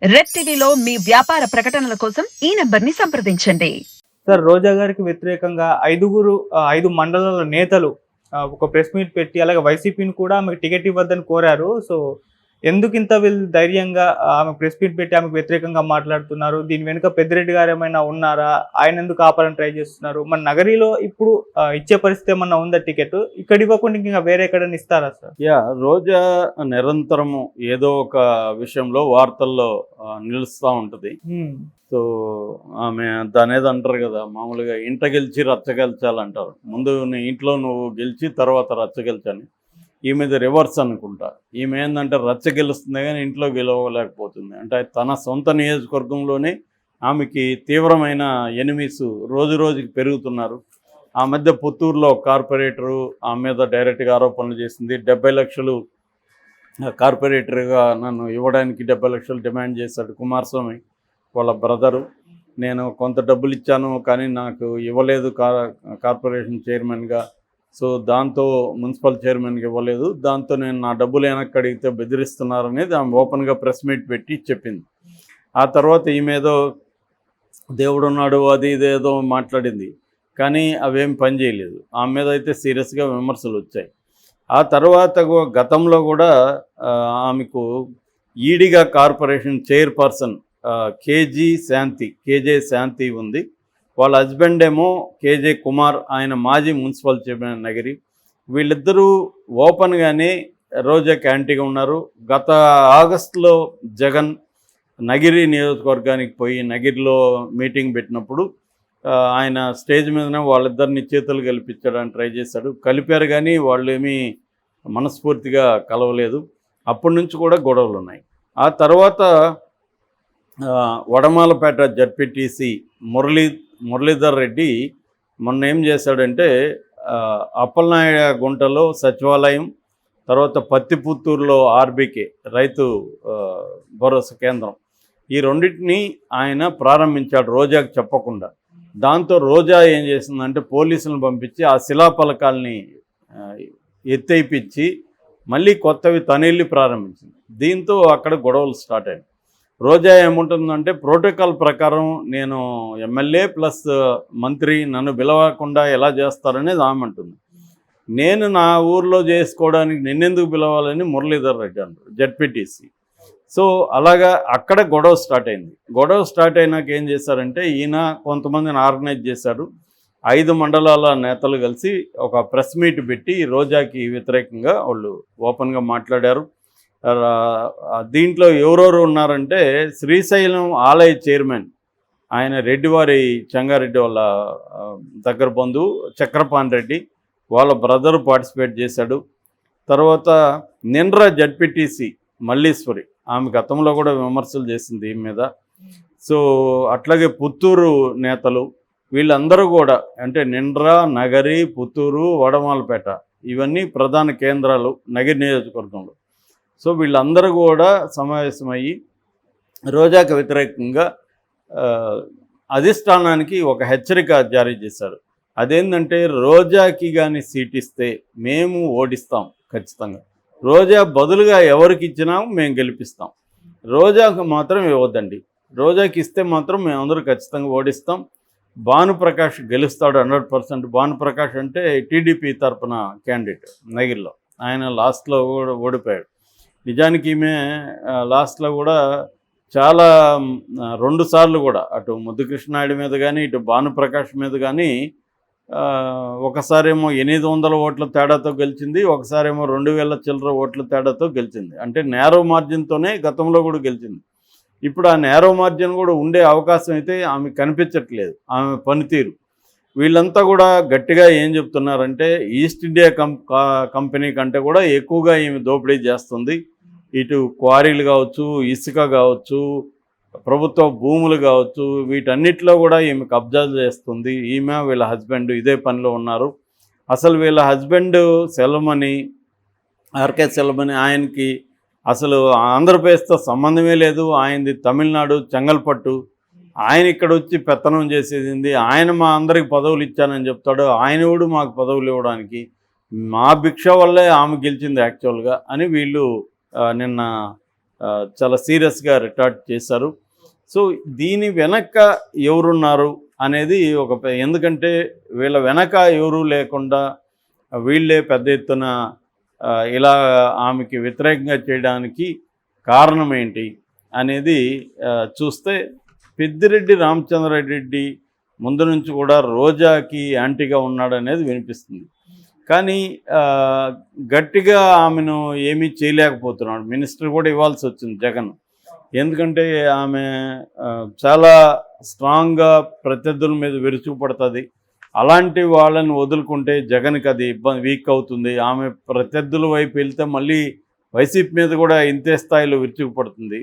Red టీవీలో మీ వ్యాపార ప్రకటనల కోసం ఈ నంబర్ని సంప్రదించండి. సార్, రోజా గారికి వ్యతిరేకంగా ఐదుగురు 5 మండలాల నేతలు ఒక ప్రెస్ మీట్ పెట్టి అలాగే వైసీపీని కూడా ఆమెకు టికెట్ ఇవ్వద్దని కోరారు. సో, ఎందుకింత వీళ్ళు ధైర్యంగా ఆమెకు ప్రెస్ మీట్ పెట్టి ఆమెకు వ్యతిరేకంగా మాట్లాడుతున్నారు? దీని వెనుక పెద్దిరెడ్డి గారేమైనా ఉన్నారా? ఆయనెందుకు ఆపాలని ట్రై చేస్తున్నారు? మన నగరిలో ఇప్పుడు ఇచ్చే పరిస్థితి ఏమన్నా ఉందా టికెట్? ఇక్కడ ఇవ్వకుండా ఇంకా వేరే ఎక్కడైనా ఇస్తారా సార్? రోజా నిరంతరము ఏదో ఒక విషయంలో వార్తల్లో నిలుస్తూ ఉంటుంది. సో ఆమె దానేది అంటారు కదా, మామూలుగా ఇంట గెలిచి రచ్చ గెలిచాలంటారు. ముందు నీ ఇంట్లో నువ్వు గెలిచి తర్వాత రచ్చ గెలిచని. ఈమెది రివర్స్ అనుకుంటా. ఈమె ఏంటంటే రచ్చ గెలుస్తుంది కానీ ఇంట్లో గెలవలేకపోతుంది. అంటే తన సొంత నియోజకవర్గంలోనే ఆమెకి తీవ్రమైన ఎనిమీస్ రోజు రోజుకి పెరుగుతున్నారు. ఆ మధ్య పుత్తూరులో కార్పొరేటరు ఆమె మీద డైరెక్ట్గా ఆరోపణలు చేసింది. 70 లక్షలు కార్పొరేటర్గా నన్ను ఇవ్వడానికి 70 లక్షలు డిమాండ్ చేశాడు కుమారస్వామి వాళ్ళ బ్రదరు. నేను కొంత డబ్బులు ఇచ్చాను కానీ నాకు ఇవ్వలేదు కార్పొరేషన్ చైర్మన్గా. సో దాంతో మున్సిపల్ చైర్మన్కి ఇవ్వలేదు. దాంతో నేను నా డబ్బులు వెనక్కి అడిగితే బెదిరిస్తున్నారనేది ఆమె ఓపెన్గా ప్రెస్ మీట్ పెట్టి చెప్పింది. ఆ తర్వాత ఈమెదో దేవుడున్నాడు అది ఇదేదో మాట్లాడింది. కానీ అవేం పని చేయలేదు. ఆమె మీద అయితే సీరియస్గా విమర్శలు వచ్చాయి. ఆ తర్వాత గతంలో కూడా ఆమెకు ఈడిగా కార్పొరేషన్ చైర్పర్సన్ కేజే శాంతి ఉంది. వాళ్ళ హస్బెండ్ ఏమో కేజే కుమార్, ఆయన మాజీ మున్సిపల్ చైర్మన్ నగిరి. వీళ్ళిద్దరూ ఓపెన్గానే రోజాకి యాంటీగా ఉన్నారు. గత ఆగస్టులో జగన్ నగిరి నియోజకవర్గానికి పోయి నగిరిలో మీటింగ్ పెట్టినప్పుడు ఆయన స్టేజ్ మీదనే వాళ్ళిద్దరిని చేతులు కలిపించడానికి ట్రై చేశాడు. కలిపారు కానీ వాళ్ళు ఏమీ మనస్ఫూర్తిగా కలవలేదు. అప్పటి నుంచి కూడా గొడవలు ఉన్నాయి. ఆ తర్వాత వడమాలపేట జడ్పీటీసీ మురళీధర్ రెడ్డి మొన్న ఏం చేశాడంటే అప్పలనాయ గుంటలో సచివాలయం, తర్వాత పత్తిపుత్తూరులో ఆర్బీకే రైతు భరోసా కేంద్రం, ఈ రెండింటినీ ఆయన ప్రారంభించాడు రోజాకు చెప్పకుండా. దాంతో రోజా ఏం చేసిందంటే పోలీసులను పంపించి ఆ శిలాఫలకాల్ని ఎత్తేయించి మళ్ళీ కొత్తవి తనెళ్ళి ప్రారంభించింది. దీంతో అక్కడ గొడవలు స్టార్ట్ అయ్యాయి. రోజా ఏముంటుందంటే ప్రోటోకాల్ ప్రకారం నేను ఎమ్మెల్యే ప్లస్ మంత్రి, నన్ను పిలవకుండా ఎలా చేస్తారనేది ఆమె అంటుంది. నేను నా ఊర్లో చేసుకోవడానికి నిన్నెందుకు పిలవాలని మురళీధర్ రెడ్డి అంటారు జడ్పీటీసీ. సో అలాగా అక్కడ గొడవ స్టార్ట్ అయింది. గొడవ స్టార్ట్ అయినాక ఏం చేశారంటే ఈయన కొంతమందిని ఆర్గనైజ్ చేశారు. 5 మండలాల నేతలు కలిసి ఒక ప్రెస్ మీట్ పెట్టి రోజాకి వ్యతిరేకంగా వాళ్ళు ఓపెన్గా మాట్లాడారు. దీంట్లో ఎవరెవరు ఉన్నారంటే శ్రీశైలం ఆలయ చైర్మన్ ఆయన రెడ్డివారి చెంగారెడ్డి వాళ్ళ దగ్గర బంధువు చక్రపాణి రెడ్డి, వాళ్ళ బ్రదర్ పార్టిసిపేట్ చేశాడు. తర్వాత నిండ్ర జడ్పీటీసీ మల్లీశ్వరి, ఆమె గతంలో కూడా విమర్శలు చేసింది ఈమె మీద. సో అట్లాగే పుత్తూరు నేతలు వీళ్ళందరూ కూడా, అంటే నిండ్ర, నగరి, పుత్తూరు, వడమాలపేట ఇవన్నీ ప్రధాన కేంద్రాలు నగిరి నియోజకవర్గంలో. సో వీళ్ళందరూ కూడా సమావేశమయ్యి రోజాకు వ్యతిరేకంగా అధిష్టానానికి ఒక హెచ్చరిక జారీ చేశారు. అదేంటంటే రోజాకి కానీ సీట్ ఇస్తే మేము ఓడిస్తాం ఖచ్చితంగా. రోజా బదులుగా ఎవరికి ఇచ్చినా మేము గెలిపిస్తాం. రోజాకు మాత్రం ఇవ్వద్దండి. రోజాకి ఇస్తే మాత్రం మేమందరూ ఖచ్చితంగా ఓడిస్తాం. భానుప్రకాష్ గెలుస్తాడు 100%. భానుప్రకాష్ అంటే టీడీపీ తరఫున క్యాండిడేట్ నగిరిలో. ఆయన లాస్ట్లో కూడా ఓడిపోయాడు. నిజానికి ఈమె లాస్ట్లో కూడా చాలా 2 సార్లు కూడా అటు ముద్దుకృష్ణనాయుడు మీద కానీ ఇటు భానుప్రకాష్ మీద కానీ ఒకసారేమో 800 ఓట్ల తేడాతో గెలిచింది, ఒకసారేమో 2000 చిల్లర ఓట్ల తేడాతో గెలిచింది. అంటే నేరో మార్జిన్తోనే గతంలో కూడా గెలిచింది. ఇప్పుడు ఆ నేరో మార్జిన్ కూడా ఉండే అవకాశం అయితే ఆమె కనిపించట్లేదు, ఆమె పనితీరు. వీళ్ళంతా కూడా గట్టిగా ఏం చెప్తున్నారంటే ఈస్ట్ ఇండియా కంపెనీ కంటే కూడా ఎక్కువగా ఈమె దోపిడీ చేస్తుంది. ఇటు క్వారీలు కావచ్చు, ఇసుక కావచ్చు, ప్రభుత్వ భూములు కావచ్చు, వీటన్నిటిలో కూడా ఈమె కబ్జా చేస్తుంది. ఈమె వీళ్ళ హస్బెండ్ ఇదే పనిలో ఉన్నారు. అసలు వీళ్ళ హస్బెండ్ సెల్వమణి, ఆర్కే సెల్వమణి, ఆయనకి అసలు ఆంధ్రప్రదేశ్తో సంబంధమే లేదు. ఆయనది తమిళనాడు చెంగల్పట్టు. ఆయన ఇక్కడ వచ్చి పెత్తనం చేసేది. ఆయన మా అందరికి పదవులు ఇచ్చానని చెప్తాడు. ఆయన కూడా మాకు పదవులు ఇవ్వడానికి మా భిక్ష వల్లే ఆమె గెలిచింది యాక్చువల్గా అని వీళ్ళు నిన్న చాలా సీరియస్గా రిటార్ట్ చేశారు. సో దీని వెనక ఎవరున్నారు అనేది ఎందుకంటే వీళ్ళ వెనక ఎవరు లేకుండా వీళ్ళే పెద్ద ఎత్తున ఇలా ఆమెకి వ్యతిరేకంగా చేయడానికి కారణం ఏంటి అనేది చూస్తే పెద్దిరెడ్డి రామచంద్రారెడ్డి ముందు నుంచి కూడా రోజాకి యాంటీగా ఉన్నాడనేది వినిపిస్తుంది. కానీ గట్టిగా ఆమెను ఏమీ చేయలేకపోతున్నాడు. మినిస్టర్ కూడా ఇవ్వాల్సి వచ్చింది జగన్. ఎందుకంటే ఆమె చాలా స్ట్రాంగ్గా ప్రత్యర్థుల మీద విరుచుకుపడుతుంది. అలాంటి వాళ్ళని వదులుకుంటే జగన్కి అది వీక్ అవుతుంది. ఆమె ప్రత్యర్థుల వైపు వెళ్తే మళ్ళీ వైసీపీ మీద కూడా ఇంతే స్థాయిలో విరుచుకుపడుతుంది.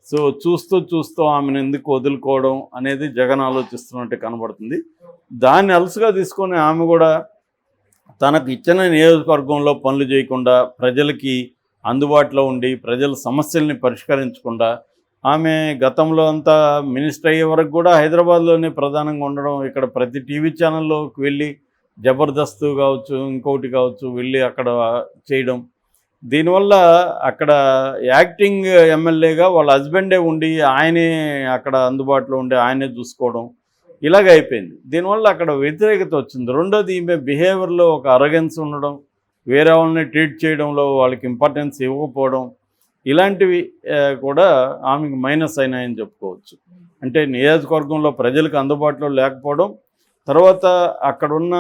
సో చూస్తూ ఆమెను ఎందుకు వదులుకోవడం అనేది జగన్ ఆలోచిస్తున్నట్టు కనబడుతుంది. దాన్ని అలసుగా తీసుకొని ఆమె కూడా తనకు ఇచ్చిన నియోజకవర్గంలో పనులు చేయకుండా ప్రజలకి అందుబాటులో ఉండి ప్రజల సమస్యల్ని పరిష్కరించకుండా ఆమె గతంలో అంతా మినిస్టర్ అయ్యే వరకు కూడా హైదరాబాద్లోనే ప్రధానంగా ఉండడం, ఇక్కడ ప్రతి టీవీ ఛానల్లోకి వెళ్ళి జబర్దస్త్ కావచ్చు ఇంకొకటి కావచ్చు వెళ్ళి అక్కడ చేయడం, దీనివల్ల అక్కడ యాక్టింగ్ ఎమ్మెల్యేగా వాళ్ళ హస్బెండే ఉండి ఆయనే అక్కడ అందుబాటులో ఉండి ఆయనే చూసుకోవడం ఇలాగ అయిపోయింది. దీనివల్ల అక్కడ వ్యతిరేకత వచ్చింది. రెండోది ఈమె బిహేవియర్లో ఒక అరగెన్స్ ఉండడం, వేరే వాళ్ళని ట్రీట్ చేయడంలో వాళ్ళకి ఇంపార్టెన్స్ ఇవ్వకపోవడం, ఇలాంటివి కూడా ఆమెకు మైనస్ అయినాయని చెప్పుకోవచ్చు. అంటే నియోజకవర్గంలో ప్రజలకు అందుబాటులో లేకపోవడం, తర్వాత అక్కడున్న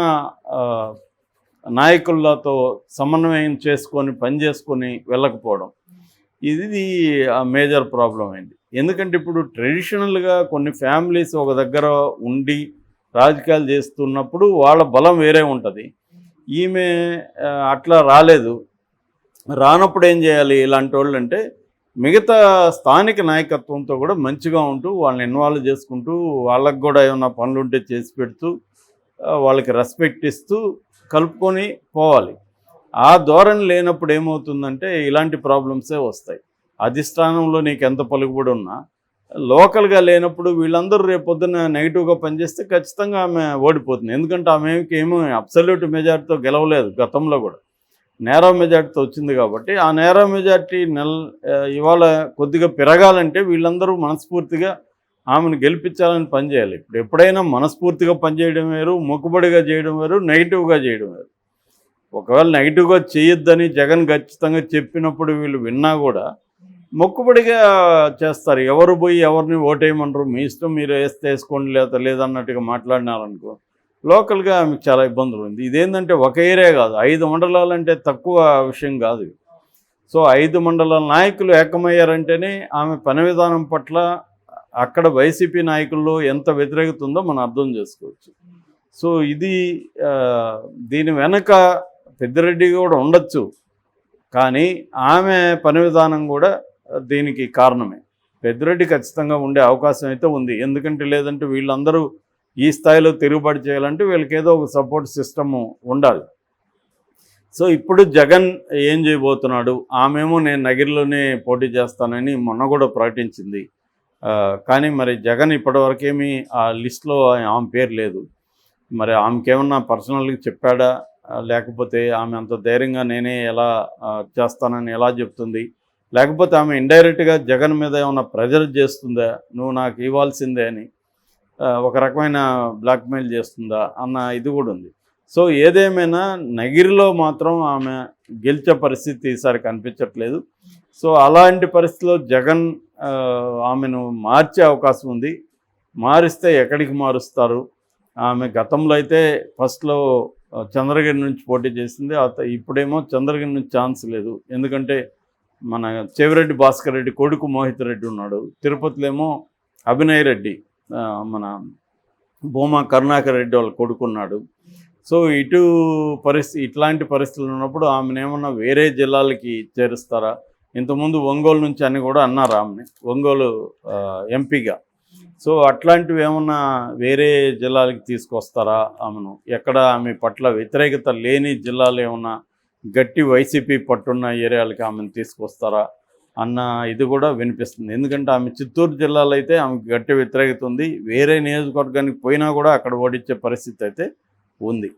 నాయకులతో సమన్వయం చేసుకొని పనిచేసుకొని వెళ్ళకపోవడం, ఇది మేజర్ ప్రాబ్లం అయింది. ఎందుకంటే ఇప్పుడు ట్రెడిషనల్గా కొన్ని ఫ్యామిలీస్ ఒక దగ్గర ఉండి రాజకీయాలు చేస్తున్నప్పుడు వాళ్ళ బలం వేరే ఉంటుంది. ఈమె అట్లా రాలేదు. రానప్పుడు ఏం చేయాలి ఇలాంటి వాళ్ళు అంటే, మిగతా స్థానిక నాయకత్వంతో కూడా మంచిగా ఉంటూ వాళ్ళని ఇన్వాల్వ్ చేసుకుంటూ వాళ్ళకు కూడా ఏమైనా పనులు ఉంటే చేసి పెడుతూ వాళ్ళకి రెస్పెక్ట్ ఇస్తూ కలుపుకొని పోవాలి. ఆ ధోరణి లేనప్పుడు ఏమవుతుందంటే ఇలాంటి ప్రాబ్లమ్సే వస్తాయి. అధిష్టానంలో నీకు ఎంత పలుకుబడి ఉన్నా లోకల్గా లేనప్పుడు వీళ్ళందరూ రేపొద్దున నెగిటివ్గా పనిచేస్తే ఖచ్చితంగా ఆమె ఓడిపోతుంది. ఎందుకంటే ఆమెకి ఏమో అబ్సల్యూట్ మెజార్టీతో గెలవలేదు, గతంలో కూడా నేరో మెజార్టీతో వచ్చింది. కాబట్టి ఆ నేరో మెజార్టీ ఇవాళ కొద్దిగా పెరగాలంటే వీళ్ళందరూ మనస్ఫూర్తిగా ఆమెను గెలిపించాలని పనిచేయాలి. ఇప్పుడు ఎప్పుడైనా మనస్ఫూర్తిగా పనిచేయడం వేరు, మొక్కుబడిగా చేయడం వేరు, నెగిటివ్గా చేయడం వేరు. ఒకవేళ నెగిటివ్గా చేయొద్దని జగన్ ఖచ్చితంగా చెప్పినప్పుడు వీళ్ళు విన్నా కూడా మొక్కుబడిగా చేస్తారు. ఎవరు పోయి ఎవరిని ఓటేయమనరు, మీ ఇష్టం మీరు వేస్తే వేసుకోండి లేదన్నట్టుగా మాట్లాడినారనుకో లోకల్గా ఆమెకు చాలా ఇబ్బందులు ఉంది. ఇదేంటంటే ఒక ఏరియా కాదు, 5 మండలాలు అంటే తక్కువ విషయం కాదు. సో 5 మండలాల నాయకులు ఏకమయ్యారంటేనే ఆమె పని విధానం పట్ల అక్కడ వైసీపీ నాయకుల్లో ఎంత వ్యతిరేకత ఉందో మనం అర్థం చేసుకోవచ్చు. సో ఇది దీని వెనక పెద్దిరెడ్డి కూడా ఉండొచ్చు, కానీ ఆమె పని విధానం కూడా దీనికి కారణమే. పెద్దిరెడ్డి ఖచ్చితంగా ఉండే అవకాశం అయితే ఉంది. ఎందుకంటే లేదంటే వీళ్ళందరూ ఈ స్థాయిలో తిరుగుబాటు చేయాలంటే వీళ్ళకి ఏదో ఒక సపోర్ట్ సిస్టము ఉండాలి. సో ఇప్పుడు జగన్ ఏం చేయబోతున్నాడు? ఆమెమో నేను నగిరిలోనే పోటీ చేస్తానని మొన్న కూడా ప్రకటించింది. కానీ మరి జగన్ ఇప్పటివరకేమీ ఆ లిస్టులో ఆమె పేరు లేదు. మరి ఆమెకేమన్నా పర్సనల్గా చెప్పాడా, లేకపోతే ఆమె అంత ధైర్యంగా నేనే ఎలా చేస్తానని ఎలా చెప్తుంది, లేకపోతే ఆమె ఇండైరెక్ట్గా జగన్ మీద ఏమైనా ప్రెజర్ చేస్తుందా, నువ్వు నాకు ఇవ్వాల్సిందే అని ఒక రకమైన బ్లాక్మెయిల్ చేస్తుందా అన్న ఇది కూడా ఉంది. సో ఏదేమైనా నగిరిలో మాత్రం ఆమె గెలిచే పరిస్థితి ఈసారి కనిపించట్లేదు. సో అలాంటి పరిస్థితిలో జగన్ ఆమెను మార్చే అవకాశం ఉంది. మారిస్తే ఎక్కడికి మారుస్తారు? ఆమె గతంలో అయితే ఫస్ట్లో చంద్రగిరి నుంచి పోటీ చేసింది. ఇప్పుడేమో చంద్రగిరి నుంచి ఛాన్స్ లేదు. ఎందుకంటే మన చెవిరెడ్డి భాస్కర్ రెడ్డి కొడుకు మోహిత్ రెడ్డి ఉన్నాడు. తిరుపతిలో ఏమో అభినయ్ రెడ్డి, మన భూమా కరుణాకర్ రెడ్డి వాళ్ళ కొడుకున్నాడు. సో ఇట్లాంటి పరిస్థితులు ఉన్నప్పుడు ఆమెను ఏమన్నా వేరే జిల్లాలకి చేరుస్తారా? ఇంతకుముందు ఒంగోలు నుంచి అని కూడా అన్నారు ఆమెని, ఒంగోలు ఎంపీగా. సో అట్లాంటివి ఏమన్నా వేరే జిల్లాలకి తీసుకొస్తారా ఆమెను? ఎక్కడ ఆమె పట్ల వ్యతిరేకత లేని జిల్లాలు ఏమన్నా గట్టి వైసీపీ పట్టున్న ఏరియాలకి ఆమెను తీసుకొస్తారా అన్న ఇది కూడా వినిపిస్తుంది. ఎందుకంటే ఆమె చిత్తూరు జిల్లాలో అయితే ఆమెకు గట్టి వ్యతిరేకత ఉంది. వేరే నియోజకవర్గానికి పోయినా కూడా అక్కడ ఓడించే పరిస్థితి అయితే ఉంది.